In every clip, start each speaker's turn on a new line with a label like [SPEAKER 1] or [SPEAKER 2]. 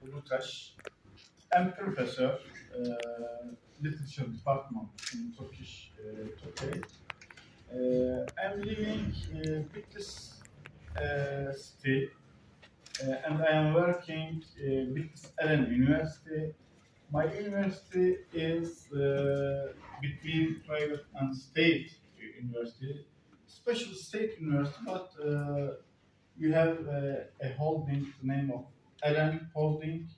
[SPEAKER 1] Ulutaj. I'm professor, literature department in Turkish, Turkey. I'm living Bitlis city, and I am working Bitlis Eren University. My university is between private and state university, special state university, but you have a holding, the name of Eren Holding.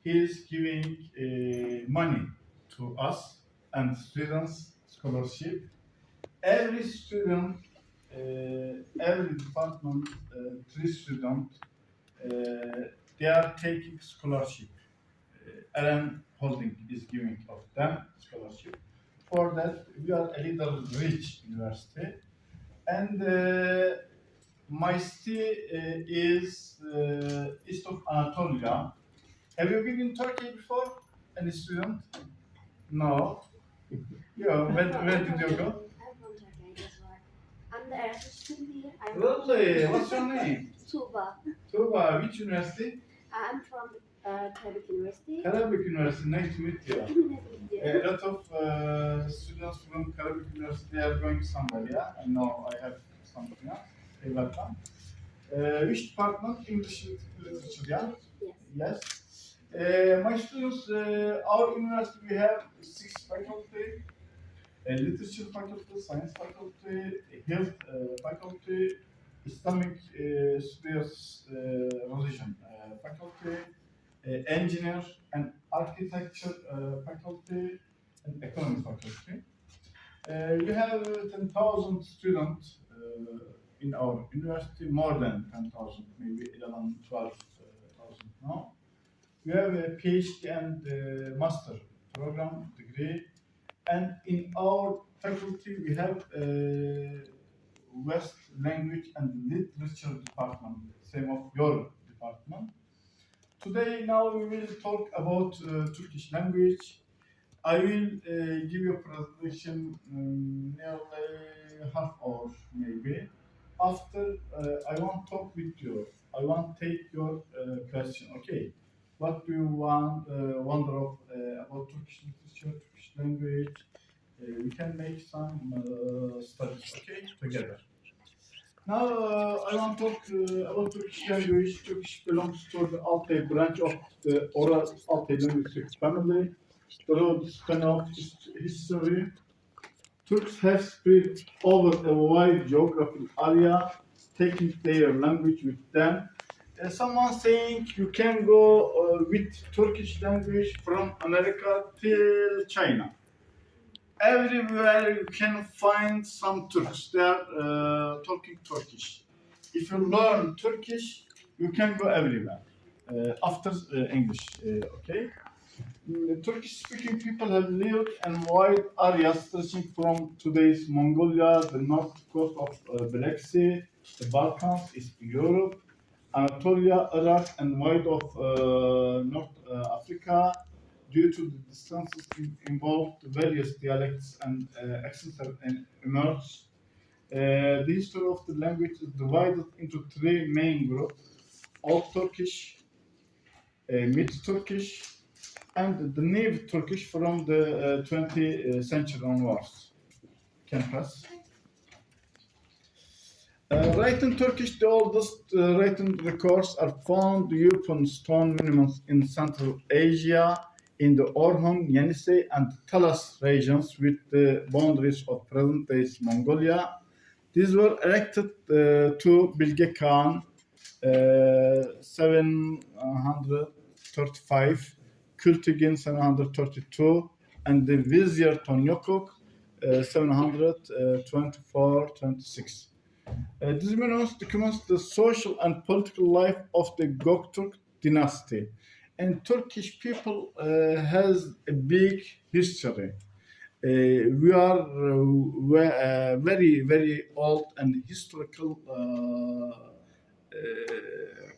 [SPEAKER 1] He is giving money to us and students scholarship. Every student, every department, three students, they are taking scholarship. Eren Holding is giving of them scholarship. For that, we are a little rich university, and my city is east of Anatolia. Have you been in Turkey before? Any student? No. Yeah, where did you go?
[SPEAKER 2] I'm from Turkey, that's why. I'm the Erasmus student here.
[SPEAKER 1] Really? What's your name?
[SPEAKER 2] Tuba.
[SPEAKER 1] Tuba, which university?
[SPEAKER 2] I'm from Karabük University.
[SPEAKER 1] Karabük University, nice to meet you.
[SPEAKER 2] Nice to meet you.
[SPEAKER 1] A lot of students from Karabük University are going somewhere, yeah? I know I have something, yeah? Welcome. Which department? English literature, yeah?
[SPEAKER 2] Yes.
[SPEAKER 1] Yes. My students, our university, we have 6 faculty, literature faculty, science faculty, health faculty, Islamic studies religion faculty, engineer and architecture faculty, and economics faculty. You have 10,000 students in our university, more than 10,000, maybe 11, 12,000 now. We have a PhD and master program degree, and in our faculty we have West Language and Literature department, same of your department. Today, now we will talk about Turkish language. I will give you a presentation nearly half hour maybe. After I want to talk with you. I want to take your question. Okay, what do you want? Wonder of about Turkish literature, Turkish language? We can make some studies. Okay, together. Now I want to talk about Turkish language. Turkish belongs to the Altay branch of the oral Altay linguistic family. Through the span of history, Turks have spread over a wide geographical area, taking their language with them. Someone saying you can go with Turkish language from America till China. Everywhere you can find some Turks. They are talking Turkish. If you learn Turkish, you can go everywhere after English. Okay. Turkish-speaking people have lived in wide areas stretching from today's Mongolia, the north coast of Black Sea, the Balkans, Eastern Europe, Anatolia, Iraq, and wide of North Africa. Due to the distances involved, various dialects and accents have emerged. The history of the language is divided into 3 main groups: Old Turkish, Mid Turkish, and the native Turkish from the 20th century onwards. Campus. Written Turkish, the oldest written records are found upon stone monuments in Central Asia, in the Orhun, Yenisei, and Talas regions with the boundaries of present-day Mongolia. These were erected to Bilge Khan, 735, Kultigin 732, and the Vizier Tonyokuk 724-26. These monuments documents the social and political life of the Göktürk dynasty. And Turkish people has a big history. We are very, very old and historical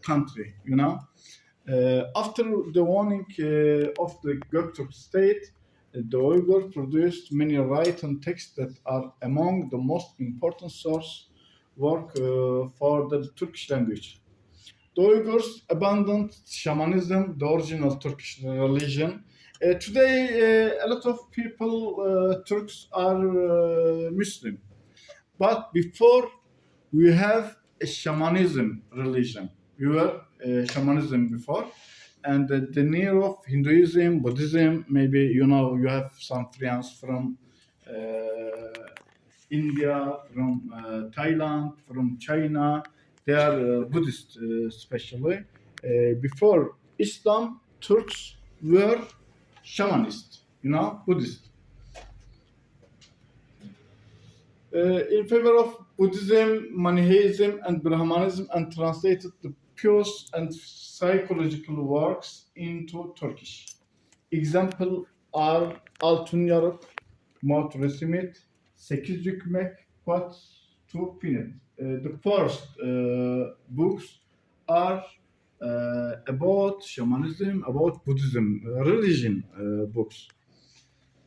[SPEAKER 1] country, you know. After the warning of the Göktürk state, the Uyghur produced many written texts that are among the most important source work for the Turkish language. The Uyghurs abandoned shamanism, the original Turkish religion. Today, a lot of people, Turks, are Muslim. But before, we have a shamanism religion. We were shamanism before, and the near of Hinduism, Buddhism. Maybe you know you have some friends from India, from Thailand, from China. They are Buddhist, especially. Before Islam, Turks were shamanist. Buddhist. In favor of Buddhism, Manichaeism, and Brahmanism, and translated the pious and psychological works into Turkish. Example are Altın Yarık, Mot Resimit, Sekiz Hükmek, Quat to Finit. The first books are about shamanism, about Buddhism, religion books.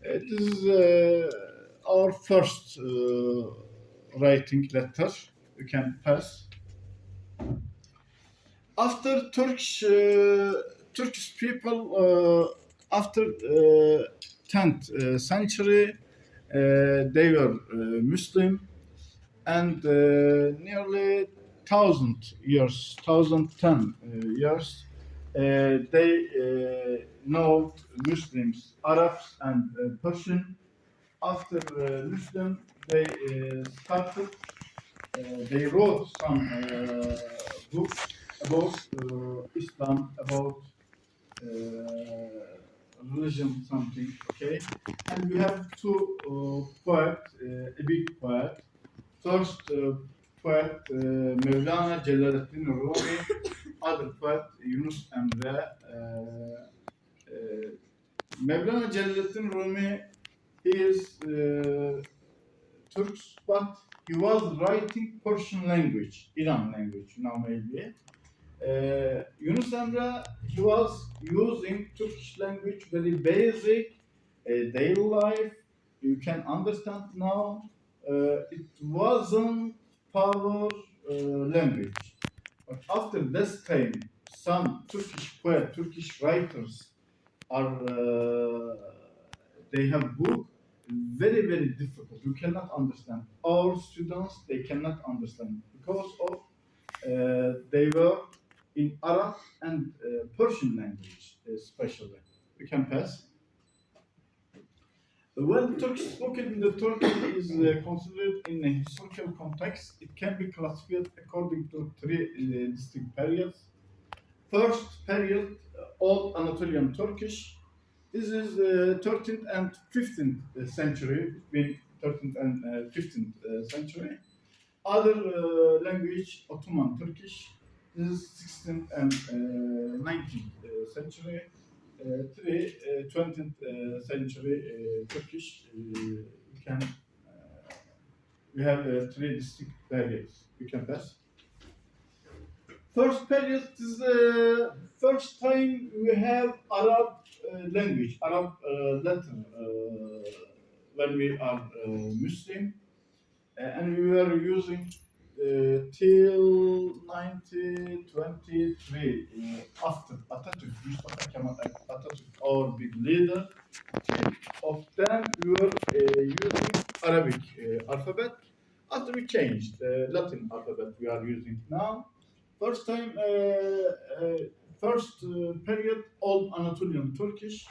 [SPEAKER 1] This is our first writing letter. You can pass. After Turkish people, after 10th century, they were Muslim, and nearly 1010 years, they know Muslims, Arabs, and Persian. After Muslim, they started. They wrote some books about Islam, about religion, something. Okay, and we have two poets, a big poet. First poet Mevlana Celaleddin Rumi, other poet Yunus Emre. Mevlana Celaleddin Rumi, he is Turks, but he was writing Persian language, Iran language, maybe. Yunus Emre, he was using Turkish language, very basic, daily life. You can understand now. It wasn't power language. But after this time, some Turkish poets, Turkish writers are they have book very very difficult. You cannot understand. Our students, they cannot understand because of they were in Arab and Persian language, especially. We can pass. When Turkish spoken in the Turkey is considered in a historical context, it can be classified according to three distinct periods. First period, Old Anatolian Turkish. This is 13th and 15th century, between 13th and 15th century. Other language, Ottoman Turkish. This is 16th and 19th century. 20th century Turkish. We have three distinct periods. We can pass. First period is the first time we have Arab language, Arab letter when we are Muslim, and we were using till 1923 after Atatürk, Mustafa Kemal Atatürk, our big leader. Of them we were using Arabic alphabet. After we changed Latin alphabet, we are using now. First time, first period, Old Anatolian Turkish,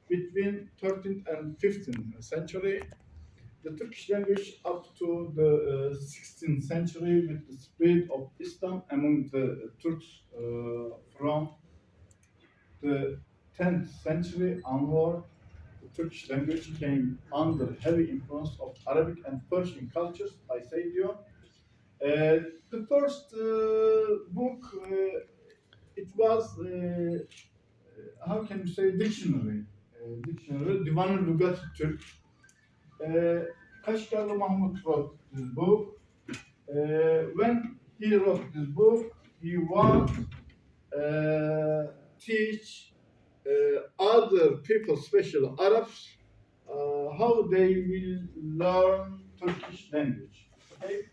[SPEAKER 1] between 13th and 15th century. The Turkish language up to the 16th century with the spread of Islam among the Turks from the 10th century onward. The Turkish language came under heavy influence of Arabic and Persian cultures, I say to you. The first book, it was, how can you say, dictionary. Divan-ı Lügat-ı Türk. Kaşgarlı Mahmut wrote this book. When he wrote this book, he wanted teach other people, especially Arabs, how they will learn Turkish language. Okay?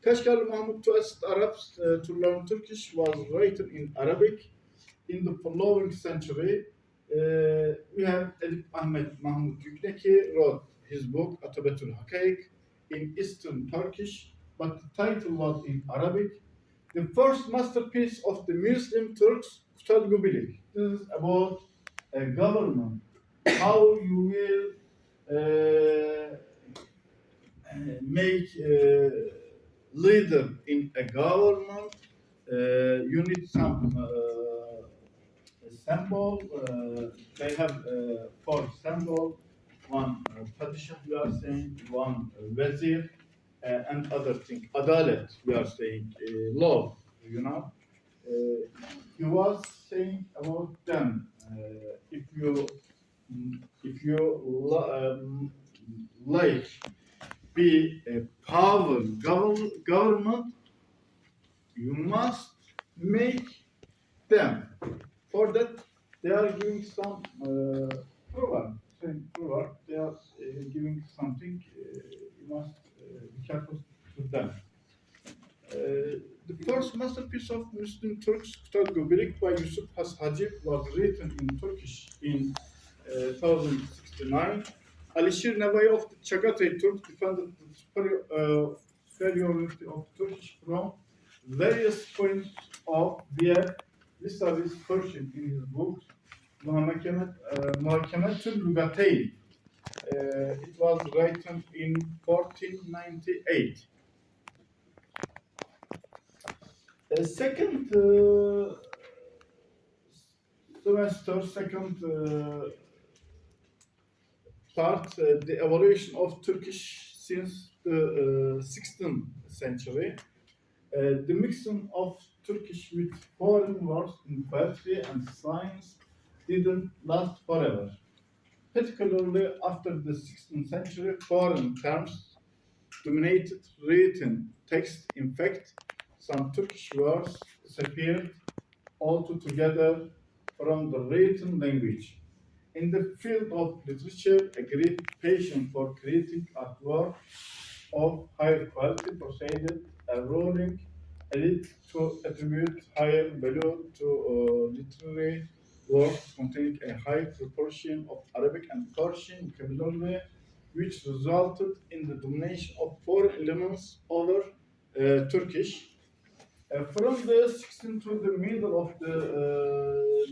[SPEAKER 1] Kashgar Mahmud to assist Arabs to learn Turkish was written in Arabic. In the following century, we have Edip Ahmet Mahmud Yükneki wrote his book Atabetul Hakaik in Eastern Turkish, but the title was in Arabic. The first masterpiece of the Muslim Turks, Kutal Gubilik. This is about a government, how you will make leader in a government. You need some symbol. They have four symbol. One padishah we are saying, one wazir, and other thing. Adalet we are saying, law. You know. He was saying about them. If you like be a power government, you must make them. For that, they are giving some proverb. They are giving something. You must be careful with them. The first masterpiece of Muslim Turks, Kutal Göbelek by Yusuf Has Hacı, was written in Turkish in 1069. Alişir Nebai of the Çagatay Turks defended the superiority of Turkish from various points of view. This is Persian in his book, Muhakemetül Lügateyn. It was written in 1498. Second semester, second part, the evolution of Turkish since the 16th century. The mixing of Turkish with foreign words in poetry and science didn't last forever. Particularly after the 16th century, foreign terms dominated written text. In fact, some Turkish words disappeared altogether from the written language. In the field of literature, a great passion for creating artwork of higher quality persuaded a ruling elite to attribute higher value to literary works containing a high proportion of Arabic and Persian vocabulary, which resulted in the domination of foreign elements over Turkish. From the 16th to the middle of the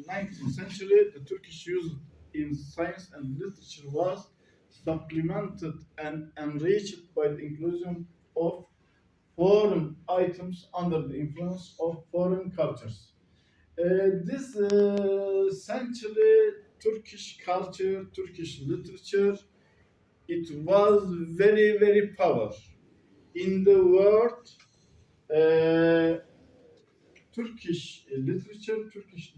[SPEAKER 1] 19th century, the Turkish use in science and literature was supplemented and enriched by the inclusion of foreign items under the influence of foreign cultures. This century, Turkish culture, Turkish literature, it was very, very powerful. In the world, Turkish literature, Turkish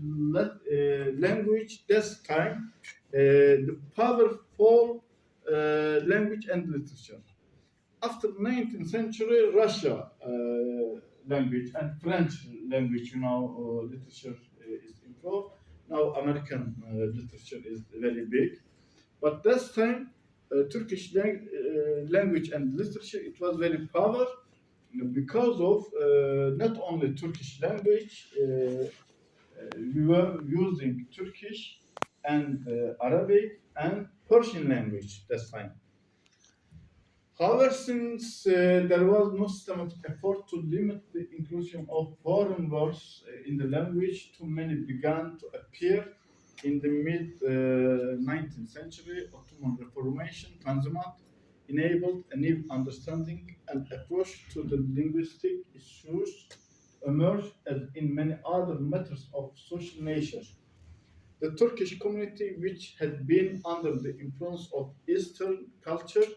[SPEAKER 1] language, this time, the powerful language and literature. After 19th century, Russia language and French language, literature is improved. Now American literature is very big. But this time, Turkish language and literature, it was very powerful because of not only Turkish language, we were using Turkish and Arabic and Persian language this time. However, since there was no systematic effort to limit the inclusion of foreign words in the language, too many began to appear. In the mid-19th century, Ottoman Reformation, Tanzimat, enabled a new understanding and approach to the linguistic issues emerged as in many other matters of social nature. The Turkish community, which had been under the influence of Eastern culture,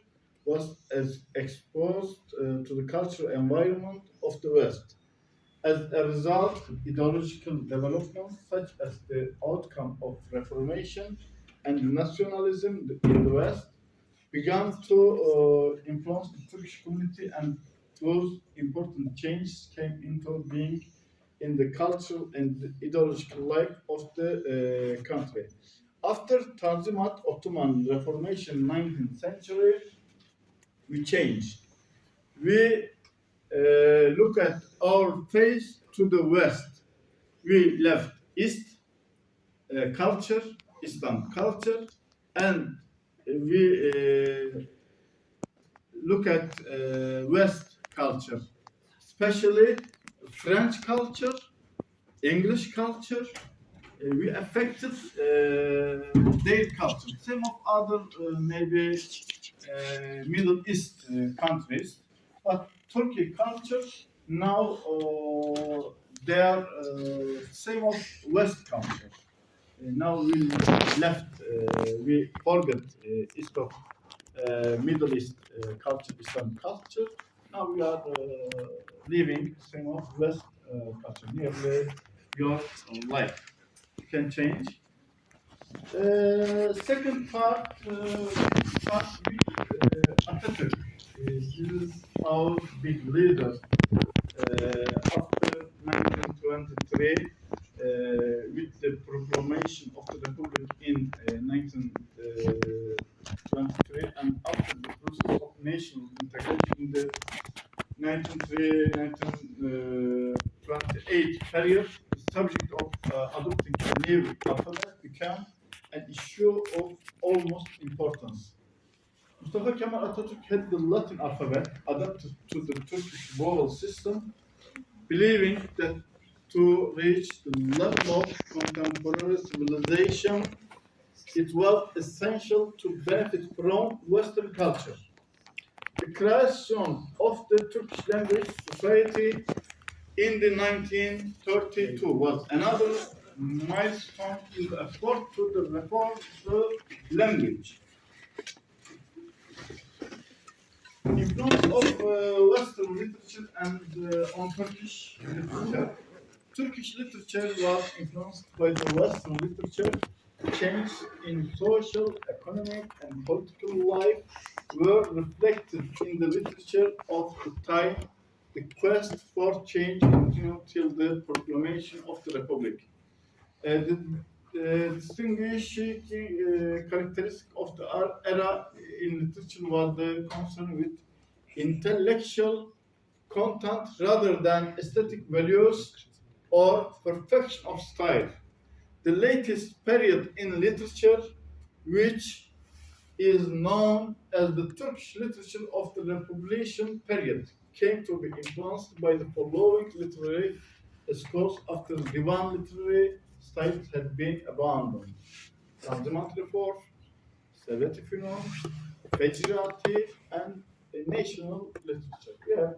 [SPEAKER 1] was as exposed to the cultural environment of the West. As a result, ideological developments such as the outcome of Reformation and nationalism in the West began to influence the Turkish community, and those important changes came into being in the cultural and ideological life of the country. After Tanzimat, Ottoman Reformation, 19th century, we changed. We look at our face to the west. We left east culture, Islam culture, and we look at West culture, especially French culture, English culture. We affected their culture. Some of other maybe Middle East countries, but Turkey culture now they are same of West culture. Now we left, we forget East of Middle East culture, Islam culture. Now we are living same of West culture. Nearly your life can change. Second part, part with Atatürk. This is our big leader. After 1923, with the proclamation of the Republic in 1923, and after the process of national integration in the 1928 period, the subject of adopting a new alphabet became an issue of almost importance. Mustafa Kemal Atatürk had the Latin alphabet adapted to the Turkish vowel system, believing that to reach the level of contemporary civilization, it was essential to benefit from Western culture. The creation of the Turkish Language Society in the 1932 was another milestone in the effort to the reform the language. Influence of Western literature and on Turkish literature. Turkish literature was influenced by the Western literature. Change in social, economic, and political life were reflected in the literature of the time. The quest for change continued till the proclamation of the Republic. The distinguishing characteristic of the era in literature was the concern with intellectual content rather than aesthetic values or perfection of style. The latest period in literature, which is known as the Turkish literature of the Republican period, came to be influenced by the following literary schools after Divan literary styles had been abandoned: Tanzimat Reform, Soviet Fünun, Fecrati, and national literature. We have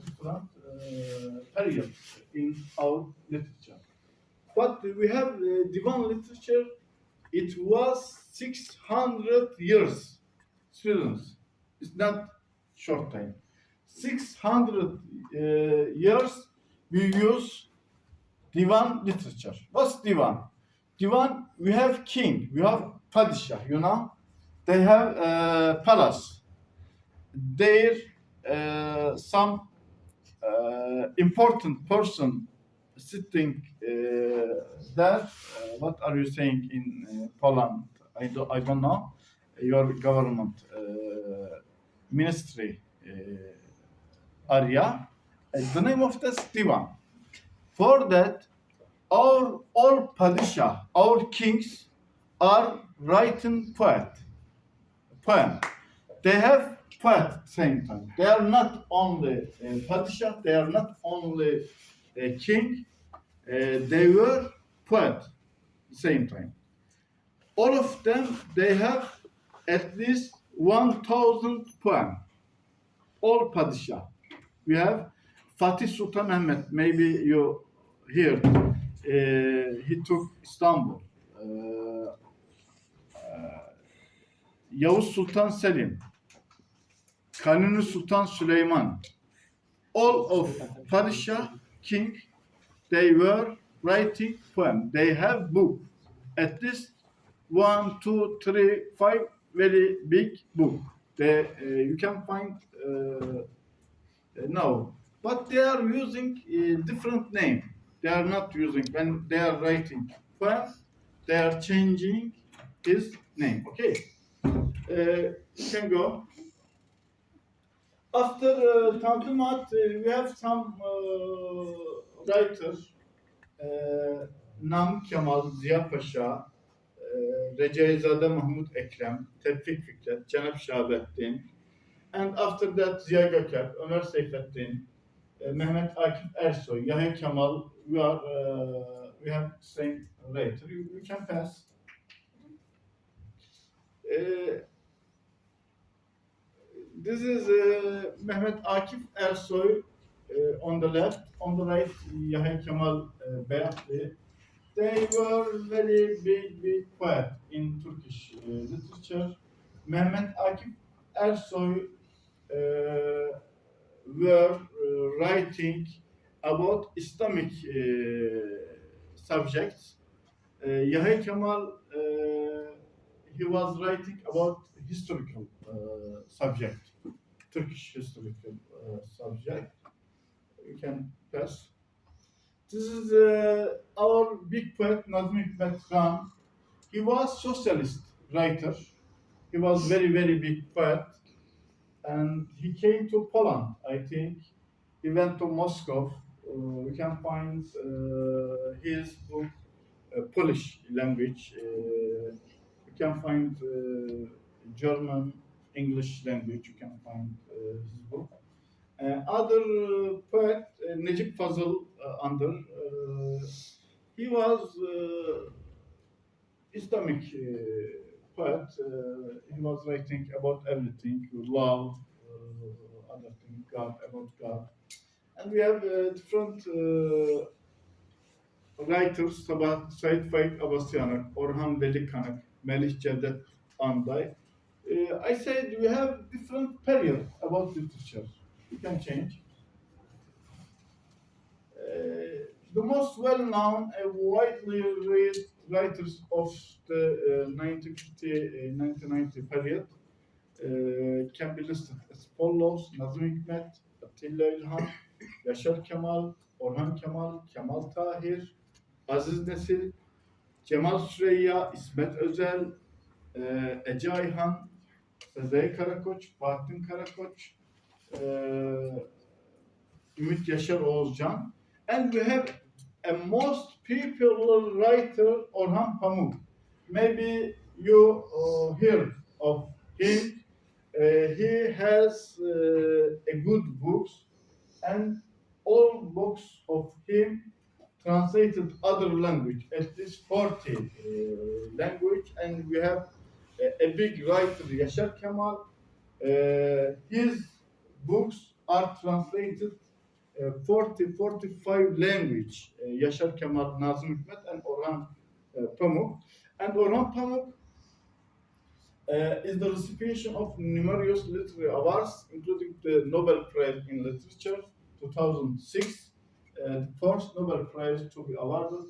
[SPEAKER 1] different periods in our literature. But we have Divan literature. It was 600 years. Students, it's not short time. 600 years we use Divan literature. What's Divan? Divan, we have king, we have padishah, you know. They have palace. There, some important person sitting there. What are you saying in Poland? I don't know. Your government ministry area. The name of this divan. For that, our all padishah, our kings, are writing poem. They have poet same time. They are not only padishah, they are not only king, they were poet same time. All of them, they have at least 1,000 poem. All padishah. We have Fatih Sultan Mehmet. Maybe you heard. He took Istanbul. Yavuz Sultan Selim, Kanuni Sultan Süleyman, all of Padishah, king, they were writing poem. They have book, at least 1, 2, 3, 5 very big book. You can find now, but they are using different name. They are not using when they are writing poem. They are changing his name. Okay. You can go. After Tanzimat, we have some writers, Nam Kemal, Ziya Paşa, Recaizade Mahmut Ekrem, Tevfik Fikret, Cenab Şahabettin, and after that Ziya Gökalp, Ömer Seyfettin, Mehmet Akif Ersoy, Yahya Kemal. We have same writer. You can pass. Uh, this is Mehmet Akif Ersoy on the left, on the right Yahya Kemal Beyatlı. They were very big poet in Turkish literature. Mehmet Akif Ersoy were writing about Islamic subjects. Yahya Kemal, he was writing about historical subject, Turkish historical subject. You can pass. This is our big poet Nazım Hikmet Khan. He was socialist writer. He was very big poet, and he came to Poland. I think he went to Moscow. We can find his book, Polish language. You can find German, English language. You can find his book. Other poet, Necip Fazıl under. He was Islamic poet. He was writing about everything, love, other things, God, about God. And we have different writers, Said Faik Abasyanak, Orhan Veli Kanık, Melih Cevdet Anday. I said we have different periods about literature. You can change. The most well-known and widely read writers of the 1950-1990 period can be listed as follows: Nazım Hikmet, Atilla İlhan, Yaşar Kemal, Orhan Kemal, Kemal Tahir, Aziz Nesil, Cemal Süreyya, İsmet Özel, Ece Ayhan, Sezai Karakoç, Bahattin Karakoç, Ümit Yaşar Oğuzcan, and we have a most popular writer Orhan Pamuk. Maybe you heard of him. He has a good books, and all books of him translated other language, at least 40 language, and we have a big writer, Yaşar Kemal. His books are translated 40-45 language. Yaşar Kemal, Nazım Hikmet, and Orhan Pamuk. And Orhan Pamuk is the recipient of numerous literary awards, including the Nobel Prize in Literature 2006, the first Nobel Prize to be awarded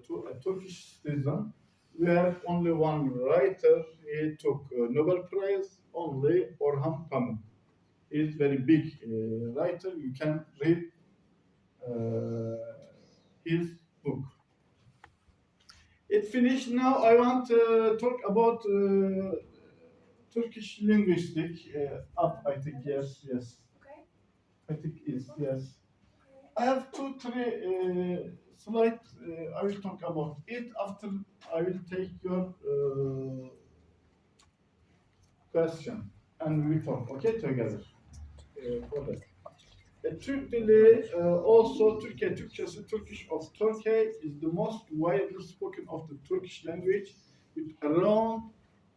[SPEAKER 1] to a Turkish citizen. We have only one writer. He took Nobel Prize, only Orhan Pamuk. He is very big writer. You can read his book. It finished. Now I want to talk about Turkish linguistic. Up, I think yes.
[SPEAKER 2] Okay.
[SPEAKER 1] I think yes. I have 2-3 slides. I will talk about it. After I will take your question and we talk. Okay, together. For that. Türk dili, also Türkiye Türkçesi, Turkish of Turkey, is the most widely spoken of the Turkish language, with around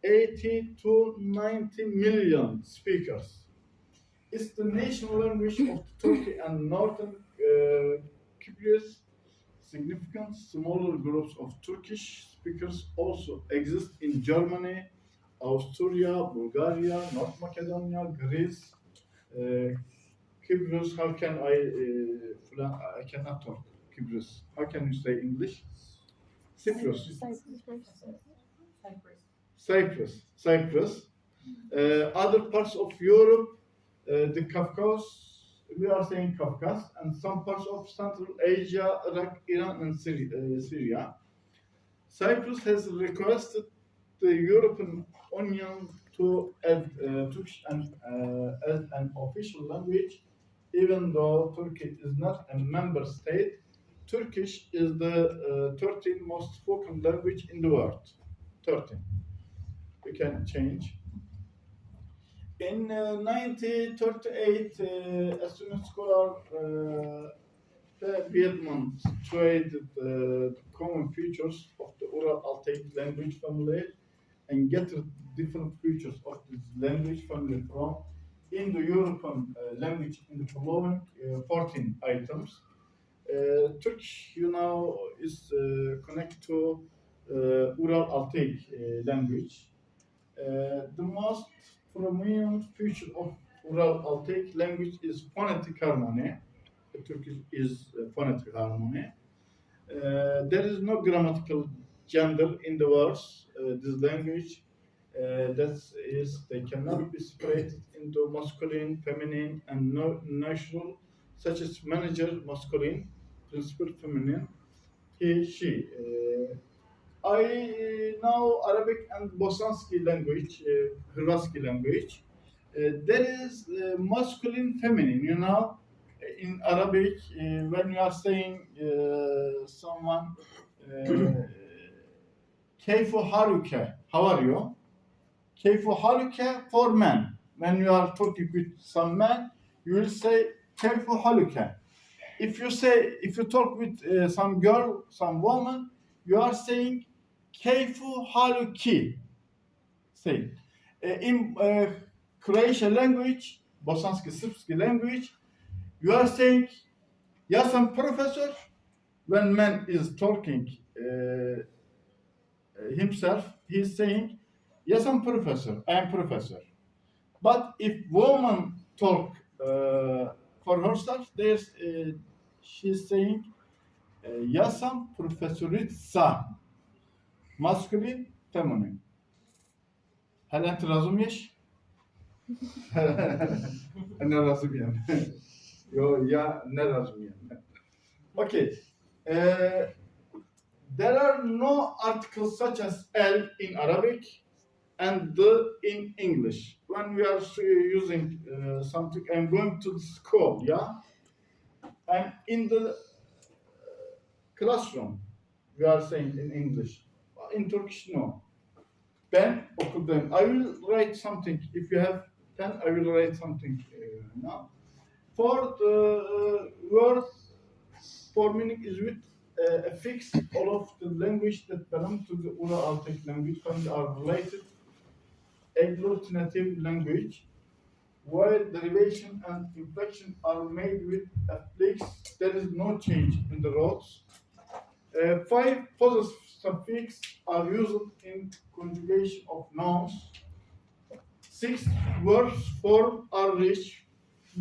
[SPEAKER 1] 80 to 90 million speakers. It's the national language of Turkey and Northern Cyprus. Significant smaller groups of Turkish speakers also exist in Germany, Austria, Bulgaria, North Macedonia, Greece, Cyprus. How can I cannot talk Cyprus. How can you say English? Cyprus. Cyprus. Other parts of Europe, the Caucasus, we are saying Caucasus, and some parts of Central Asia, Iraq, Iran, and Syria. Cyprus has requested the European Union to as Turkish and as an official language, even though Turkey is not a member state. Turkish is the 13th most spoken language in the world. 13. We can change. In 1938, a student scholar Vietnam traded the common features of the Ural-Altaic language family and gathered different features of this language family from Indo-European language in the following 14 items. Turkish, is connected to Ural-Altaic language. The most prominent feature of Ural-Altaic language is phonetic harmony. Turkish is phonetic harmony. There is no grammatical gender in the words. This language, that is, they cannot be separated into masculine, feminine, and neutral, such as manager masculine, principal feminine, he, she. I know Arabic and Bosanski language, Hrvatski language. There is masculine, feminine. In Arabic, when you are saying someone, Keyfu haluke, how are you? Keyfu haluke for men. When you are talking with some man, you will say Keyfu haluke. If you talk with some girl, some woman, you are saying Keyfu haluki. Say in Croatian language, Bosanski Srpski language, you are saying Yasam professor. When man is talking himself, he is saying Yasam professor. I am professor. But if woman talk for herself, she is saying Yasam professoritsa. Masculine, feminine. هل أنت razumiješ? Ne razumijem. Ja ne razumijem. Okay. There are no articles such as L in Arabic and D in English. When we are using something, I'm going to school, yeah? And in the classroom, we are saying in English. In Turkish, no. Ben okuldayım. I will write something. If you have pen, I will write something now. For the word for meaning is with a fix. All of the language that belong to the Ural-Altaic language family are related agglutinative language, while derivation and inflection are made with a fix. There is no change in the roads. 5 possessive suffixes are used in conjugation of nouns. 6 verbs form are rich.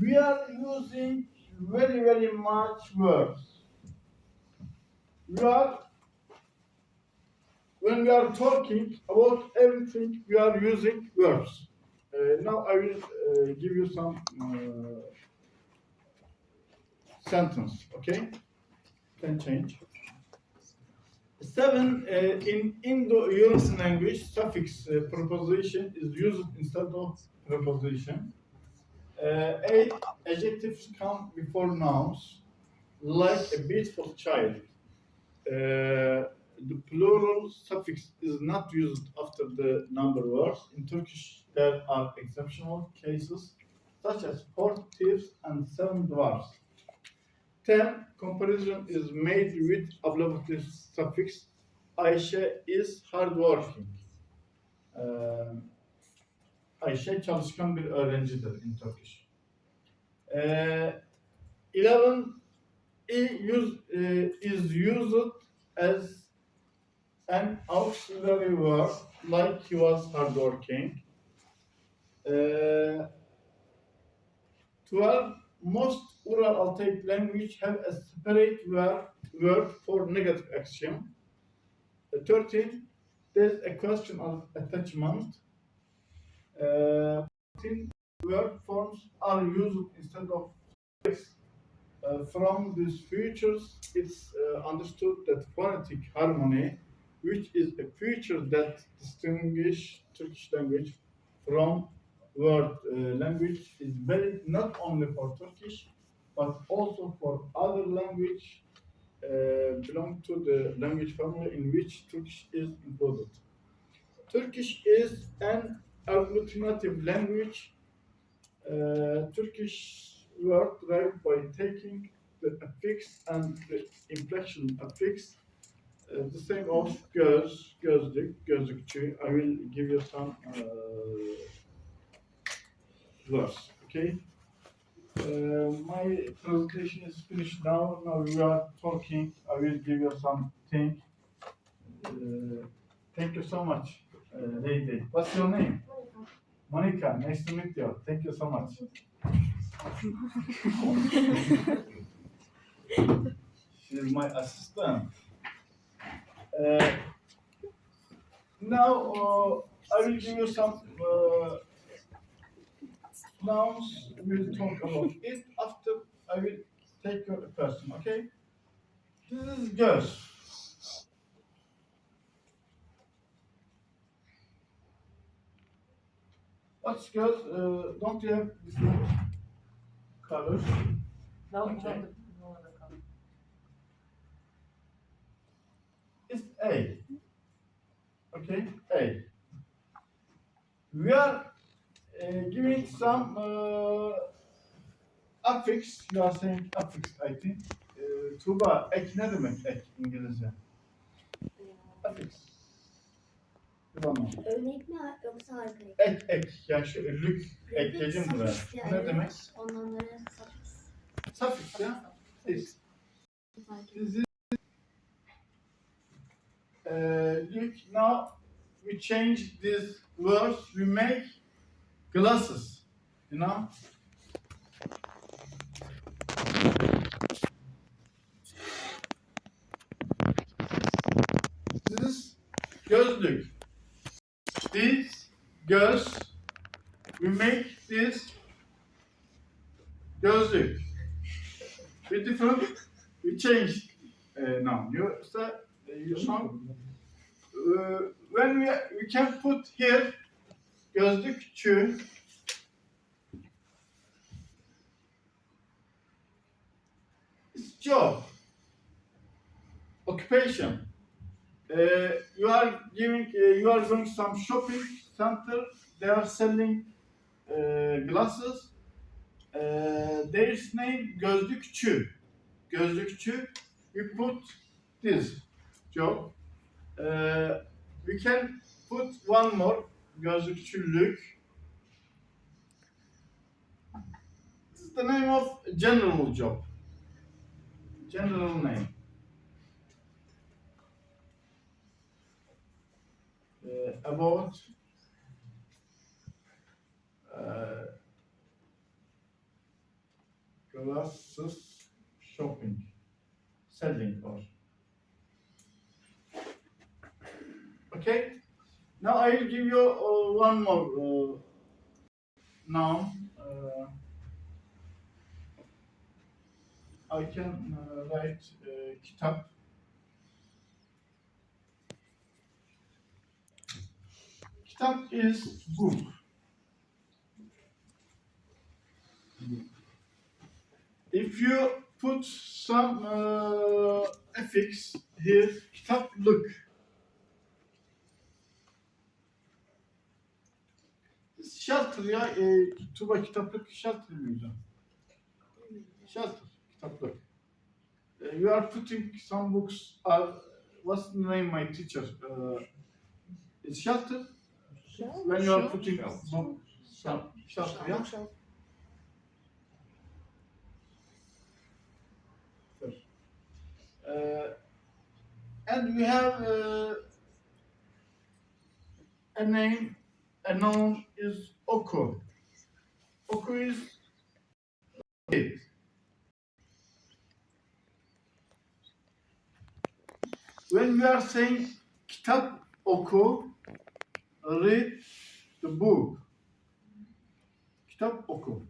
[SPEAKER 1] We are using very, very much verbs. When we are talking about everything, we are using verbs. Now I will give you some sentence, okay? Can change. 7 in Indo-European language, suffix preposition is used instead of preposition. 8 adjectives come before nouns, like a beautiful child. The plural suffix is not used after the number words. In Turkish, there are exceptional cases, such as 4 thieves and 7 dwarfs. 10 comparison is made with ablative suffix. Ayşe is hardworking. Ayşe çalışkan bir öğrencidir in Turkish. 11 is used as an auxiliary verb, like he was hardworking. 12 most Ural-Altaic language have a separate word for negative action. 13 there's a question of attachment. 14 word forms are used instead of phrase. From these features, it's understood that phonetic harmony, which is a feature that distinguishes Turkish language from word language is valid not only for Turkish but also for other language belong to the language family in which Turkish is included. Turkish is an agglutinative language. Turkish word derived by taking the affix and the inflection affix. The same of göz, gözlük, gözlükçü. I will give you some words. Okay. My presentation is finished now. Now we are talking. I will give you something. Thank you so much, lady. What's your name? Monica. Nice to meet you. Thank you so much. She's my assistant. Now I will give you some nouns. We'll talk about it after I will take your person. Okay? This is göz. What's göz? Don't you have different colors?
[SPEAKER 3] No,
[SPEAKER 1] Okay.
[SPEAKER 3] no other color.
[SPEAKER 1] It's A. Okay, A. We are giving some affix. You are saying affix, I think. Tuğba, ek ne demek ek İngilizce? Affix. Tamam.
[SPEAKER 2] Örnek mi yoksa harika?
[SPEAKER 1] Ek. Yani şu lük ekledim buraya. Bu ne demek?
[SPEAKER 2] Onları suffix.
[SPEAKER 1] Suffix ya. Is. This is look, now we change these words, we make glasses, you know? This is gözlük. This göz, we make this gözlük. We different, we change now. You know, when we can put here gözlükçü, it's job, occupation. You are going some shopping center. They are selling glasses. Their name gözlükçü. Gözlükçü. We put this job. We can put one more gözlükçülük. This is the name of general job. General name. About glasses shopping, selling or. Okay. Now I will give you one more noun. I can write kitap. Kitap is book. If you put some affix here, kitaplık. Shelter ya, Tuba kitaplık shelter mıydı? Shelter, kitaplık. You are putting some books. What's the name, my teacher? It's shelter. When you are putting book, shelter, yeah. And we have a name. A noun is oku. Oku is read. When we are saying kitap oku, read the book. Kitap oku.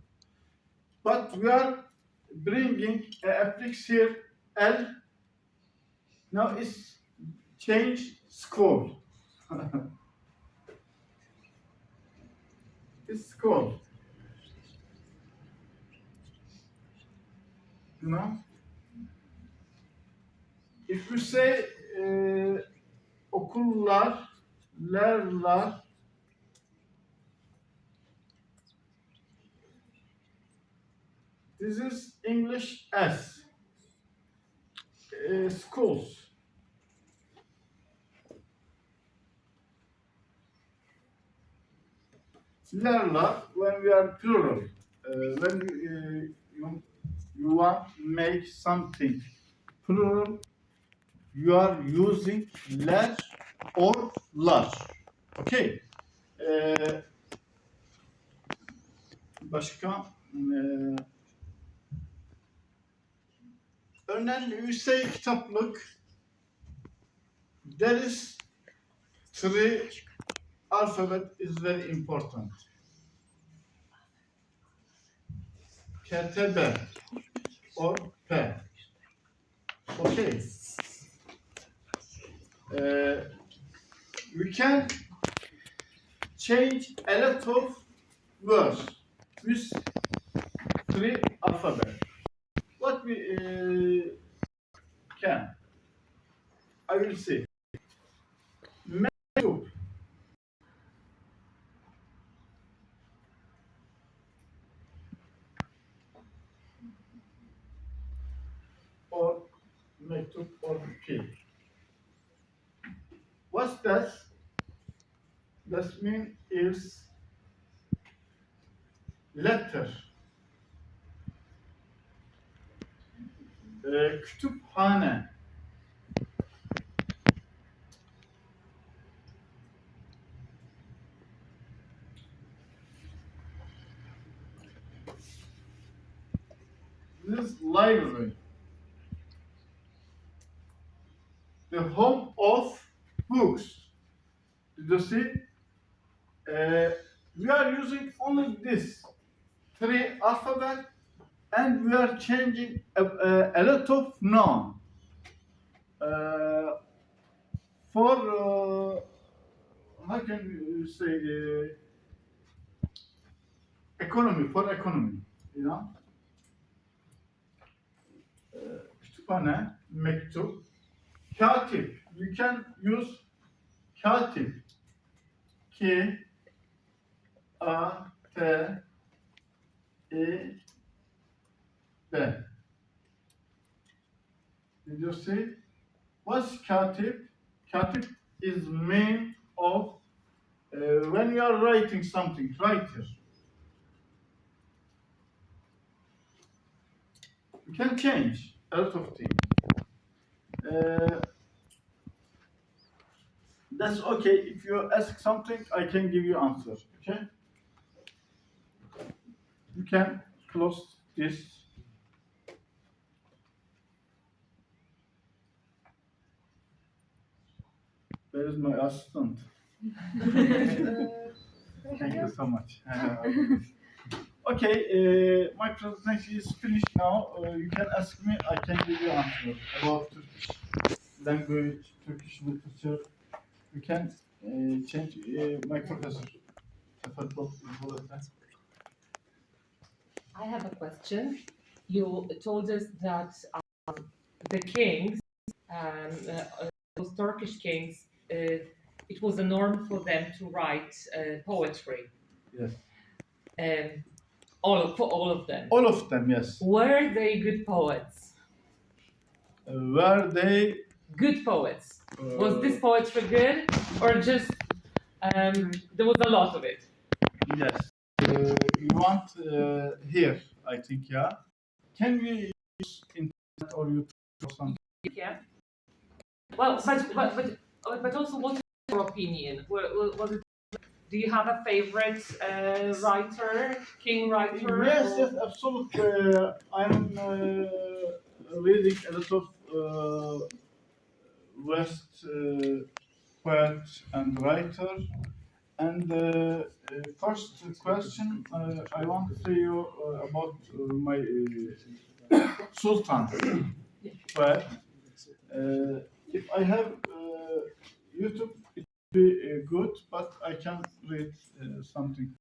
[SPEAKER 1] But we are bringing a affix here, L. Now it's changed school. is school. You know, if you say okullar, lerler, this is English as schools. Lerler when we are plural. When you want to make something plural, you are using ler or lar. Okay. Başka önemli üsey kitaplık. There is three alphabet is very important. KTB or P. Okay. We can change a lot of words with three alphabet. What we can? I will see. Mektup. Or mektup or P. What's that? That mean is letter. Kütüphane. This is library. The home of books. Did you see? We are using only this three alphabet, and we are changing a lot of noun. For how can you say economy? For economy, you know. Kütüphane, mektup, katip. You can use katip. K A T E B. Did you see? What's katip? Katip is mean of when you are writing something, writer. You can change a lot of things. That's okay. If you ask something, I can give you answer. Okay? You can close this. Where is my assistant? Thank you so much. Okay, my presentation is finished now. You can ask me, I can give you answer about Turkish language, Turkish literature. You can change my professor.
[SPEAKER 3] I have a question. You told us that the kings, those Turkish kings, it was a norm for them to write poetry.
[SPEAKER 1] Yes.
[SPEAKER 3] For all of them.
[SPEAKER 1] All of them, yes.
[SPEAKER 3] Were they good poets?
[SPEAKER 1] Were they
[SPEAKER 3] Good poets. Was this poetry good, or just there was a lot of it?
[SPEAKER 1] Yes. You want here, I think, yeah. Can we use internet or YouTube or something?
[SPEAKER 3] Yeah. Well, but also, what is your opinion? Was it? Do you have a favorite writer, king writer?
[SPEAKER 1] Yes, yes, absolutely. I'm reading a lot of West poets and writers. And first question, I want to say you about my Sultan poet. If I have YouTube, it will be good, but I can read something.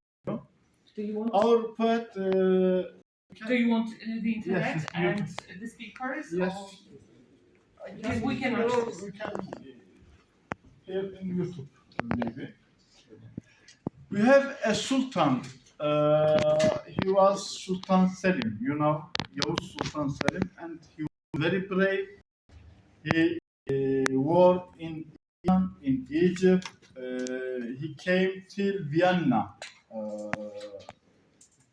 [SPEAKER 3] Do you want?
[SPEAKER 1] Our poet.
[SPEAKER 3] Do you want the internet
[SPEAKER 1] Yes,
[SPEAKER 3] and the speakers?
[SPEAKER 1] Yes.
[SPEAKER 3] Because we can watch this.
[SPEAKER 1] We can hear in YouTube maybe. We have a sultan. He was Sultan Selim. You know, Yavuz Sultan Selim, and he was very brave. He worked in Iran, in Egypt. He came till Vienna.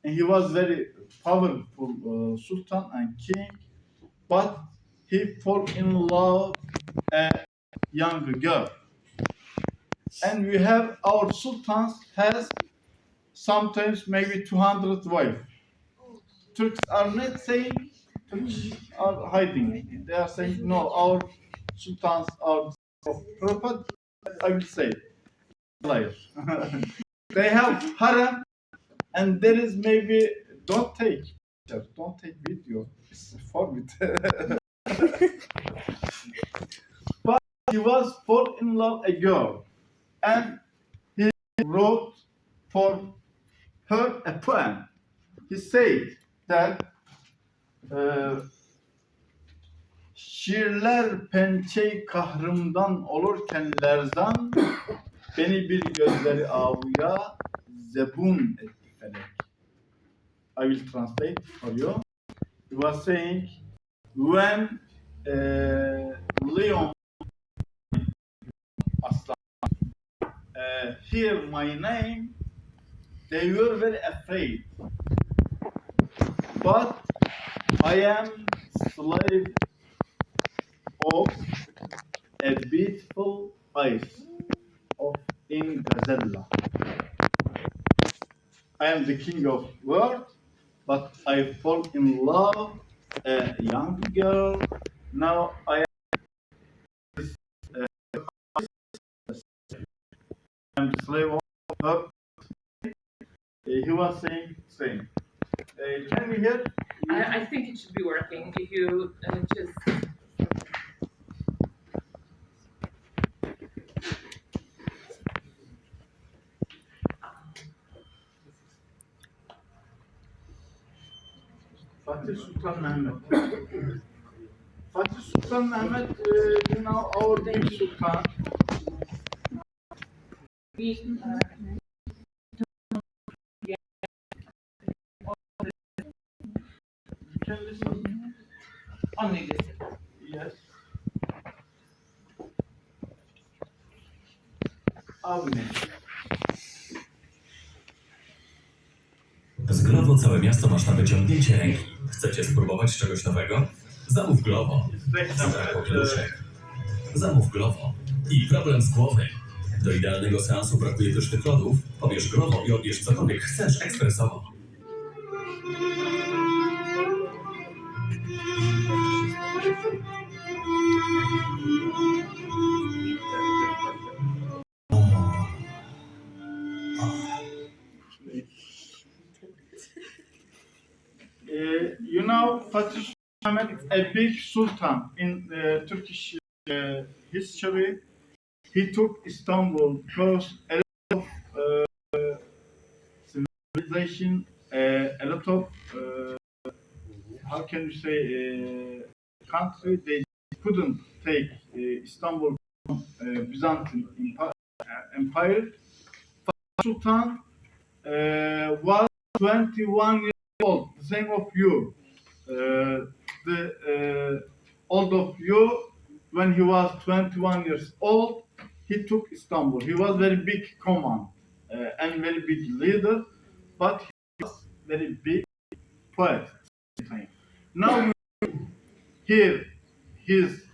[SPEAKER 1] And he was very powerful sultan and king, but he fell in love a young girl. And we have our sultans has sometimes maybe 200 wives. Turks are not saying, Turks are hiding. They are saying no, our sultans are prophet. I will say liars. They have harem, and there is maybe don't take picture, don't take video. It's forbid. But he was fall in love a girl, and he wrote for her a poem. He said that şiirler pençe kahrımdan olurken lerzan, beni bir gözleri avuya zebun etti felek. I will translate for you. He was saying, when Leon Aslan hear my name, they were very afraid. But I am slave of a beautiful eyes of in Gazella. I am the king of world, but I fall in love a young girl. Now I am the slave of her. He was saying same. Can we hear?
[SPEAKER 3] I think it should be working if you just.
[SPEAKER 1] Fatih Sultan Mehmet. Fatih Sultan Mehmet, you know our big sultan. You can listen.
[SPEAKER 3] Only listen.
[SPEAKER 1] Yes. Abi.
[SPEAKER 4] Z Glovo całe miasto masz na wyciągnięcie ręki. Chcecie spróbować czegoś nowego? Zamów Glovo. Zabrakło pieluszek. Zamów Glovo. I problem z głowy. Do idealnego seansu brakuje pysznych lodów? Pobierz Glovo i odbierz cokolwiek chcesz ekspresowo.
[SPEAKER 1] You know, Fatih Sultan Mehmet is a big sultan in Turkish history. He took Istanbul because a lot of civilization, a lot of how can you say country they couldn't take Istanbul from Byzantine Empire. Fatih Sultan was 21 years old, the same of you. The old of you, when he was 21 years old, he took Istanbul. He was very big command and very big leader, but he was very big poet. Now we hear his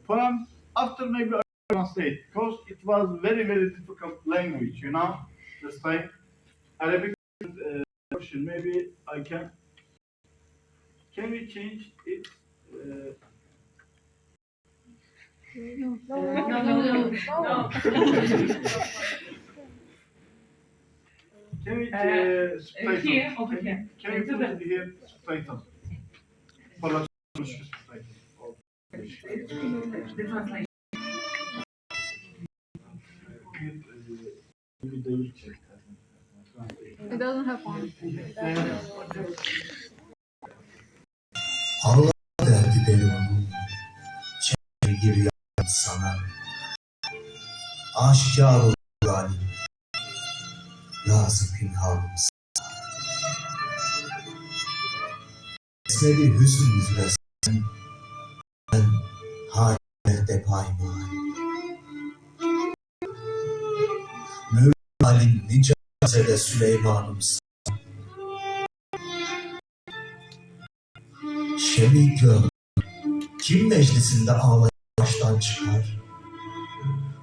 [SPEAKER 1] poem. After maybe I translate because it was very difficult language, you know. This time Arabic version. Maybe I can. Can we change it?
[SPEAKER 3] No.
[SPEAKER 1] Can we subtitle?
[SPEAKER 3] Here, over here.
[SPEAKER 1] Can we put here subtitle? Polish subtitle.
[SPEAKER 3] The translation.
[SPEAKER 1] Bir devir çek.
[SPEAKER 5] It doesn't have one.
[SPEAKER 6] Allah derdi dermanım, çekme gir yan sana. Aşikar ol galim, lazım pinhanım sana. Esnedi hüsn yüzüne sen, ben halinde payman. Mürhalim nicazede Süleymanım sana. Şemi gör, kim meclisinde ağlayıp baştan çıkar?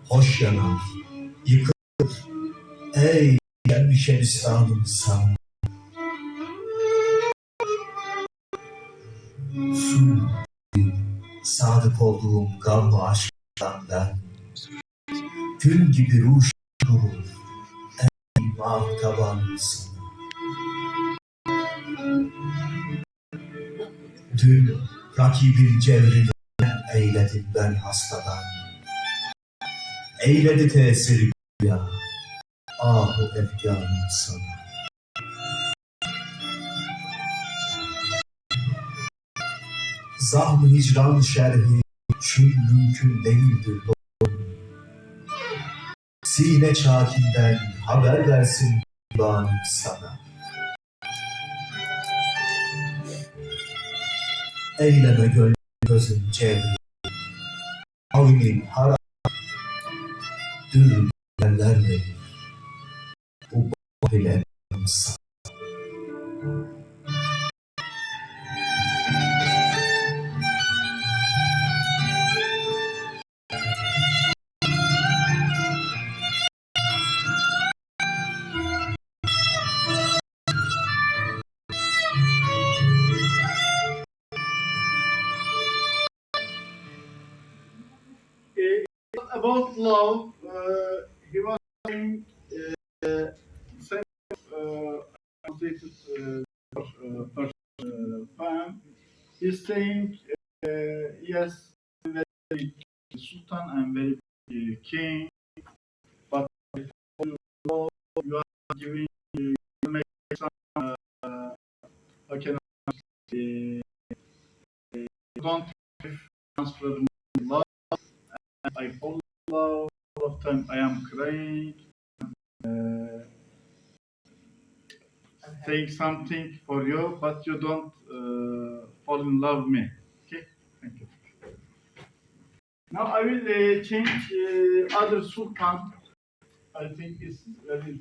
[SPEAKER 6] Hoş yanar, yıkılır, ey gelmiş Şemistan'ım sana. Sun, sadık olduğum gamlı aşktan ben, gül gibi ruş durur, ey mahtabanım sana. Dün rakibin cevrini eyledim ben hastadan, eyledi tesiri ya, ahu efkanım sana. Zahm-ı hicran şerhi çün mümkün değildir doğum. Sine çakinden haber versin divanım sana. Eyleme gözün cevri, avinin harap, dür yerler verir. Bu bile sana.
[SPEAKER 1] About love, he was saying same translated fan. He's saying yes, very sultan and very king, but you know, you are giving you make some how can I say, you don't transfer love. I fall in love all of time. I am crying. Saying something for you, but you don't fall in love me. Okay, thank you. Now I will change other sultan. I think it's very